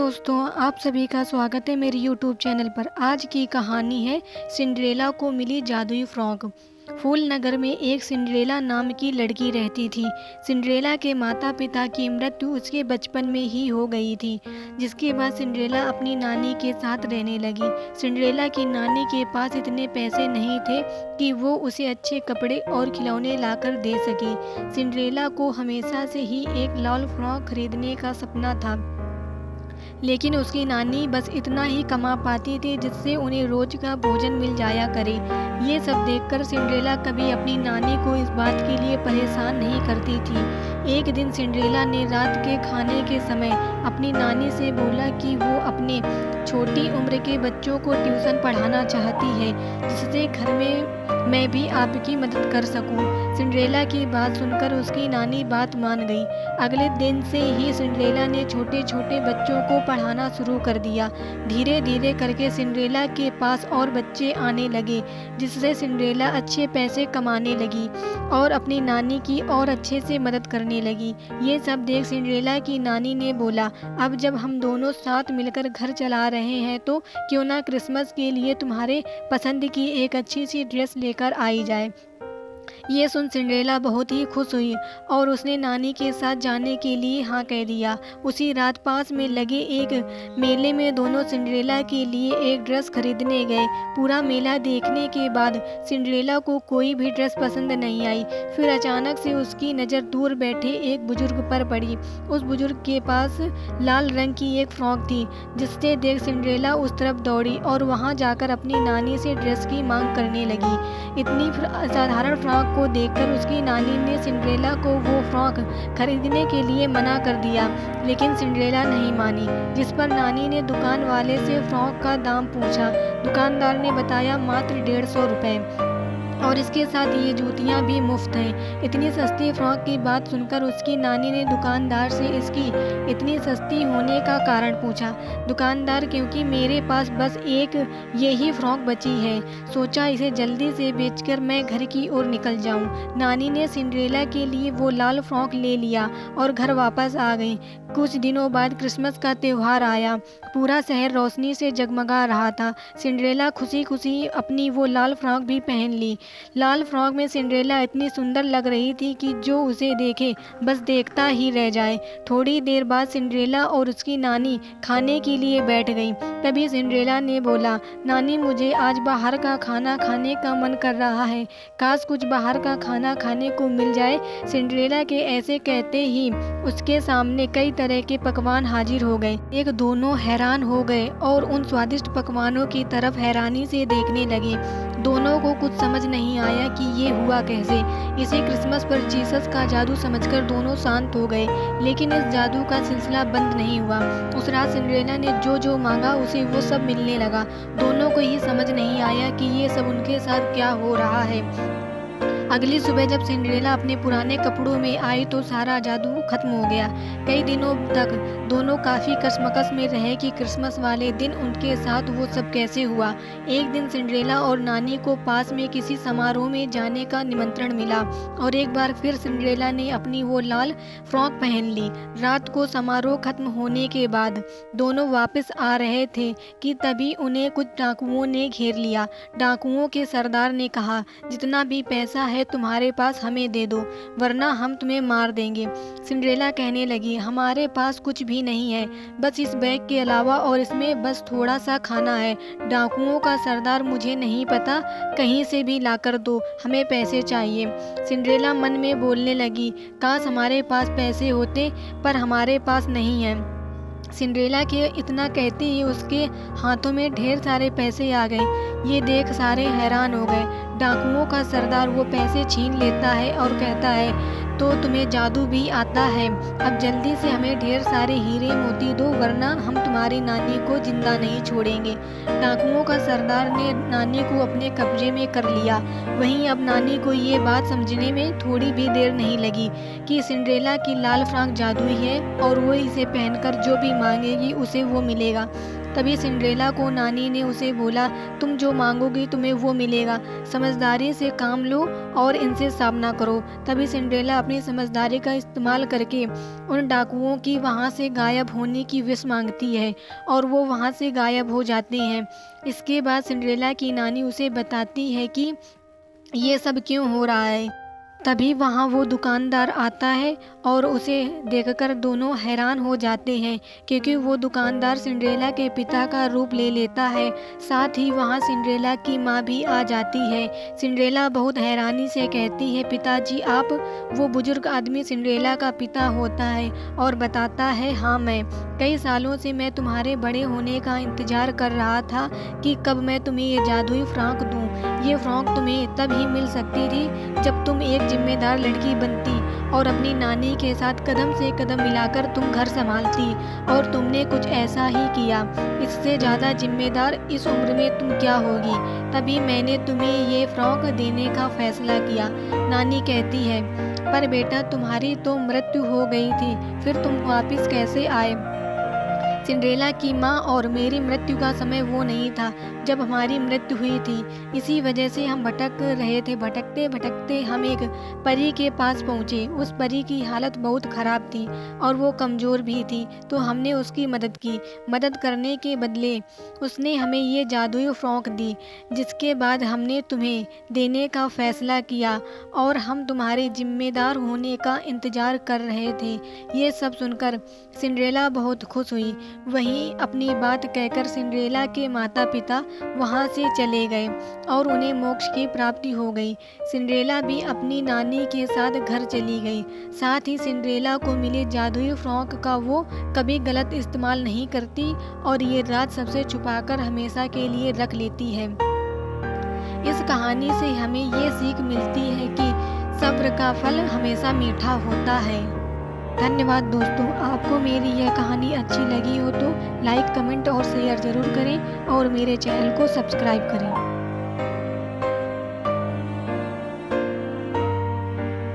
दोस्तों, आप सभी का स्वागत है मेरे यूट्यूब चैनल पर। आज की कहानी है सिंड्रेला को मिली जादुई फ्रॉक। फूल नगर में एक सिंड्रेला नाम की लड़की रहती थी। सिंड्रेला के माता पिता की मृत्यु उसके बचपन में ही हो गई थी, जिसके बाद सिंड्रेला अपनी नानी के साथ रहने लगी। सिंड्रेला की नानी के पास इतने पैसे नहीं थे कि वो उसे अच्छे कपड़े और खिलौने लाकर दे सके। सिंड्रेला को हमेशा से ही एक लाल फ्रॉक खरीदने का सपना था, लेकिन उसकी नानी बस इतना ही कमा पाती थी जिससे उन्हें रोज का भोजन मिल जाया करे। ये सब देखकर सिंड्रेला कभी अपनी नानी को इस बात के लिए परेशान नहीं करती थी। एक दिन सिंड्रेला ने रात के खाने के समय अपनी नानी से बोला कि वो अपने छोटी उम्र के बच्चों को ट्यूशन पढ़ाना चाहती है, जिससे घर में मैं भी आपकी मदद कर सकूं। सिंड्रेला की बात सुनकर उसकी नानी बात मान गई। अगले दिन से ही सिंड्रेला ने छोटे छोटे बच्चों को पढ़ाना शुरू कर दिया। धीरे धीरे करके सिंड्रेला के पास और बच्चे आने लगे, जिससे सिंड्रेला अच्छे पैसे कमाने लगी और अपनी नानी की और अच्छे से मदद करने लगी। ये सब देख सिंड्रेला की नानी ने बोला, अब जब हम दोनों साथ मिलकर घर चला रहे हैं तो क्यों ना क्रिसमस के लिए तुम्हारे पसंद की एक अच्छी सी ड्रेस लेकर आई जाए। ये सुन सिंड्रेला बहुत ही खुश हुई और उसने नानी के साथ जाने के लिए हाँ कह दिया। उसी रात पास में लगे एक मेले में दोनों सिंड्रेला के लिए एक ड्रेस खरीदने गए। पूरा मेला देखने के बाद सिंड्रेला को कोई भी ड्रेस पसंद नहीं आई। फिर अचानक से उसकी नज़र दूर बैठे एक बुजुर्ग पर पड़ी। उस बुजुर्ग के पास लाल रंग की एक फ्रॉक थी, जिससे देख सिंड्रेला उस तरफ दौड़ी और वहाँ जाकर अपनी नानी से ड्रेस की मांग करने लगी। इतनी साधारण फ्रॉक को देखकर उसकी नानी ने सिंड्रेला को वो फ्रॉक खरीदने के लिए मना कर दिया, लेकिन सिंड्रेला नहीं मानी। जिस पर नानी ने दुकान वाले से फ्रॉक का दाम पूछा। दुकानदार ने बताया मात्र 150 रुपये, और इसके साथ ये जूतियाँ भी मुफ्त हैं। इतनी सस्ती फ्रॉक की बात सुनकर उसकी नानी ने दुकानदार से इसकी इतनी सस्ती होने का कारण पूछा। दुकानदार, क्योंकि मेरे पास बस एक यही फ्रॉक बची है, सोचा इसे जल्दी से बेचकर मैं घर की ओर निकल जाऊं। नानी ने सिंड्रेला के लिए वो लाल फ्रॉक ले लिया और घर वापस आ गई। कुछ दिनों बाद क्रिसमस का त्यौहार आया। पूरा शहर रोशनी से जगमगा रहा था। सिंड्रेला खुशी खुशी अपनी वो लाल फ्रॉक भी पहन ली। लाल फ्रॉक में सिंड्रेला इतनी सुंदर लग रही थी कि जो उसे देखे बस देखता ही रह जाए। थोड़ी देर बाद सिंड्रेला और उसकी नानी खाने के लिए बैठ गई। तभी सिंड्रेला ने बोला, नानी मुझे आज बाहर का खाना खाने का मन कर रहा है, काश कुछ बाहर का खाना खाने को मिल जाए। सिंड्रेला के ऐसे कहते ही उसके सामने कई तरह के पकवान हाजिर हो गए। एक दोनों हैरान हो गए और उन स्वादिष्ट पकवानों की तरफ हैरानी से देखने लगे। दोनों को कुछ समझ नहीं आया कि ये हुआ कैसे। इसे क्रिसमस पर जीसस का जादू समझकर दोनों शांत हो गए, लेकिन इस जादू का सिलसिला बंद नहीं हुआ। उस रात सिंड्रेला ने जो जो मांगा उसे वो सब मिलने लगा। दोनों को ही समझ नहीं आया कि ये सब उनके साथ क्या हो रहा है। अगली सुबह जब सिंड्रेला अपने पुराने कपड़ों में आई तो सारा जादू खत्म हो गया। कई दिनों तक दोनों काफ़ी कशमकश में रहे कि क्रिसमस वाले दिन उनके साथ वो सब कैसे हुआ। एक दिन सिंड्रेला और नानी को पास में किसी समारोह में जाने का निमंत्रण मिला और एक बार फिर सिंड्रेला ने अपनी वो लाल फ्रॉक पहन ली। रात को समारोह खत्म होने के बाद दोनों वापस आ रहे थे कि तभी उन्हें कुछ डाकुओं ने घेर लिया। डाकुओं के सरदार ने कहा, जितना भी पैसा है तुम्हारे पास हमें दे दो, वरना हम तुम्हें मार देंगे। सिंड्रेला कहने लगी, हमारे पास कुछ भी नहीं है, बस इस बैग के अलावा, और इसमें बस थोड़ा सा खाना है। डाकुओं का सरदार, मुझे नहीं पता, कहीं से भी लाकर दो, हमें पैसे चाहिए। सिंड्रेला मन में बोलने लगी, काश हमारे पास पैसे होते, पर हमारे पास नहीं है। सिंड्रेला के इतना कहते ही उसके हाथों में ढेर सारे पैसे आ गए। ये देख सारे हैरान हो गए। डाकुओं का सरदार वो पैसे छीन लेता है और कहता है, तो तुम्हें जादू भी आता है, अब जल्दी से हमें ढेर सारे हीरे मोती दो, वरना हम तुम्हारी नानी को जिंदा नहीं छोड़ेंगे। डाकुओं का सरदार ने नानी को अपने कब्जे में कर लिया। वहीं अब नानी को ये बात समझने में थोड़ी भी देर नहीं लगी कि सिंड्रेला की लाल फ्रॉक जादुई है और वो इसे पहनकर जो भी मांगेगी उसे वो मिलेगा। तभी सिंड्रेला को नानी ने उसे बोला, तुम जो मांगोगी तुम्हें वो मिलेगा, समझदारी से काम लो और इनसे सामना करो। तभी सिंड्रेला अपनी समझदारी का इस्तेमाल करके उन डाकुओं की वहाँ से गायब होने की विश मांगती है और वो वहाँ से गायब हो जाते हैं। इसके बाद सिंड्रेला की नानी उसे बताती है कि ये सब क्यों हो रहा है। तभी वहाँ वो दुकानदार आता है और उसे देखकर दोनों हैरान हो जाते हैं, क्योंकि वो दुकानदार सिंड्रेला के पिता का रूप ले लेता है। साथ ही वहाँ सिंड्रेला की माँ भी आ जाती है। सिंड्रेला बहुत हैरानी से कहती है, पिताजी आप? वो बुजुर्ग आदमी सिंड्रेला का पिता होता है और बताता है, हाँ मैं। कई सालों से मैं तुम्हारे बड़े होने का इंतजार कर रहा था कि कब मैं तुम्हें ये जादुई फ्रॉक दूँ। ये फ्रॉक तुम्हें तब ही मिल सकती थी जब तुम एक जिम्मेदार लड़की बनती और अपनी नानी के साथ कदम से कदम मिलाकर तुम घर संभालती, और तुमने कुछ ऐसा ही किया। इससे ज़्यादा जिम्मेदार इस उम्र में तुम क्या होगी। तभी मैंने तुम्हें ये फ्रॉक देने का फैसला किया। नानी कहती है, पर बेटा तुम्हारी तो मृत्यु हो गई थी, फिर तुम वापस कैसे आए? सिंड्रेला की माँ, और मेरी मृत्यु का समय वो नहीं था जब हमारी मृत्यु हुई थी। इसी वजह से हम भटक रहे थे। भटकते भटकते हम एक परी के पास पहुँचे। उस परी की हालत बहुत ख़राब थी और वो कमज़ोर भी थी, तो हमने उसकी मदद की। मदद करने के बदले उसने हमें ये जादुई फ्रॉक दी, जिसके बाद हमने तुम्हें देने का फ़ैसला किया और हम तुम्हारे जिम्मेदार होने का इंतज़ार कर रहे थे। ये सब सुनकर सिंड्रेला बहुत खुश हुई। वहीं अपनी बात कहकर सिंड्रेला के माता पिता वहां से चले गए और उन्हें मोक्ष की प्राप्ति हो गई। सिंड्रेला भी अपनी नानी के साथ घर चली गई। साथ ही सिंड्रेला को मिले जादुई फ्रॉक का वो कभी गलत इस्तेमाल नहीं करती और ये राज सबसे छुपाकर हमेशा के लिए रख लेती है। इस कहानी से हमें ये सीख मिलती है कि सब्र का फल हमेशा मीठा होता है। धन्यवाद दोस्तों। आपको मेरी यह कहानी अच्छी लगी हो तो लाइक, कमेंट और शेयर ज़रूर करें और मेरे चैनल को सब्सक्राइब करें।